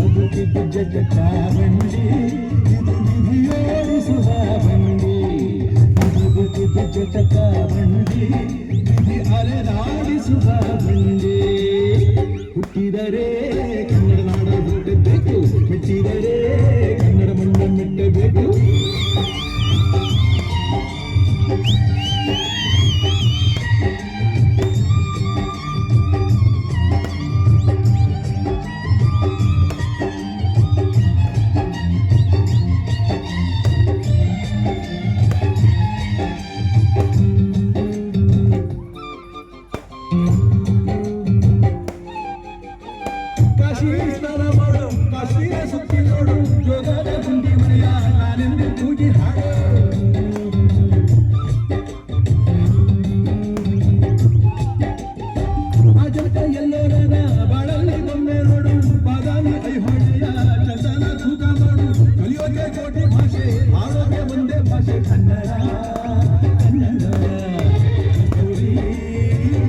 ಬದುಕಿದು ಜಟಕ ಬಂಡಿ ಇದು ವಿಧಿಯೋಡಿಸುವ ಬಂಡಿ ಬದುಕಿದು ಜಟಕ ಬಂಡಿ ವಿಧಿ ಅಲೆದಾಡಿಸುವ ಬಂಡಿ ಹುಟ್ಟಿದರೆ ಕನ್ನಡ ನಾಡ ಹುಟ್ಟಬೇಕು ಮೆಟ್ಟಿದರೆ ಕನ್ನಡ ಮಣ್ಣ ಮೆಟ್ಟಬೇಕು ಕಾಶಿಯ ಸುತ್ತಿ ನೋಡು ಜೋಗದ ಗುಂಡಿ ಮನೆಯ ನಾನೆಂದು ಕೂಗಿ ಹಾಡು ಆ ಜನ ಎಲ್ಲರ ಬಾಳಲ್ಲಿ ಬೊಮ್ಮೆ ನೋಡು ಬಾದಾಮಿ ಐಹೊಳೆಯ ಚಂದನ ತೂಕ ಮಾಡು ಕಲಿಯೋಕೆ ಕೋಟಿ ಭಾಷೆ ಆಡೋಕೆ ಒಂದೇ ಭಾಷೆ ಕನ್ನಡ ಕನ್ನಡ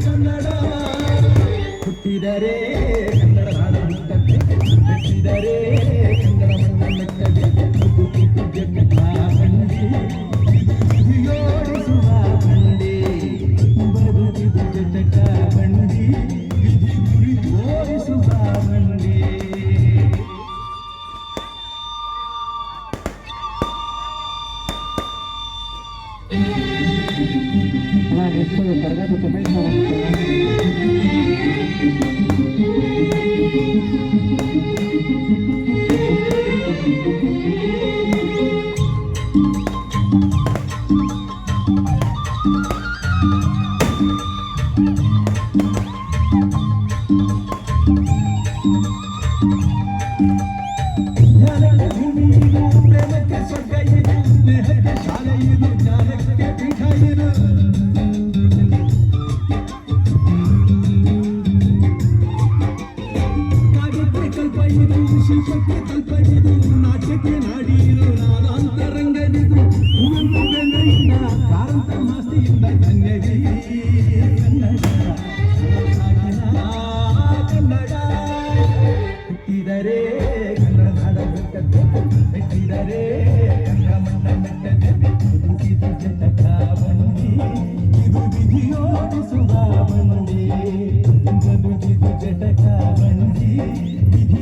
ಕನ್ನಡ ಹುಟ್ಟಿದರೆ ಕನ್ನಡ ನಾಡ ಹುಟ್ಟತ್ತೆ ಮೆಟ್ಟಿದರೆ ಕನ್ನಡ ಮಣ್ಣ ಮೆಟ್ಟದೆ ಬದುಕಿದು ಜಟಕ ಬಂಡಿ ವಿಧಿಯೋಡಿಸುವ ಬಂಡಿ ಬದುಕಿದು ಜಟಕ ಬಂಡಿ ವಿಧಿ ಗುರಿ ತೋರಿಸುವ ಬಂಡಿ Esto de cargar tu cabeza. ಜ್ಞಾನದ ಭೂಮಿ ಇದು ಪ್ರೇಮಕ್ಕೆ ಸ್ವರ್ಗ ಇದು ಸ್ನೇಹಕ್ಕೆ ಶಾಲೆ ಇದು ಜ್ಞಾನಕ್ಕೆ ಪೀಠ ಇದು ಕಾವ್ಯಕ್ಕೆ ಕಲ್ಪ ಇದು ಶಿಲ್ಪಕ್ಕೆ ಕಲ್ಪ ಇದು ನಾಟ್ಯಕ್ಕೆ ನಾಡಿ ಇದು ನಾದಾಂತರಂಗದಿದು ಹೂವಂತ ಬೆಣ್ಣೆಯಿಂದ ಕಾರಂತ ಮಾಸ್ತಿಯಿಂದ ಕನ್ನಡಿ ಕನ್ನಡ ಕನ್ನಡ ಹುಟ್ಟಿದರೆ ಕನ್ನಡ ನಾಡ ಬೆಟ್ಟಬೇಕು ಮೆಟ್ಟಿದರೆ ಕನ್ನಡ ಮಣ್ಣ ಮೆಟ್ಟದೆ ಬದುಕಿದು ಜಟಕ ಬಂಡಿ ಇದು ವಿಧಿಯೋಡಿಸುವ ಬಂಡಿ ಬದುಕಿದು ಜಟಕ ಬಂಡಿ ವಿಧಿ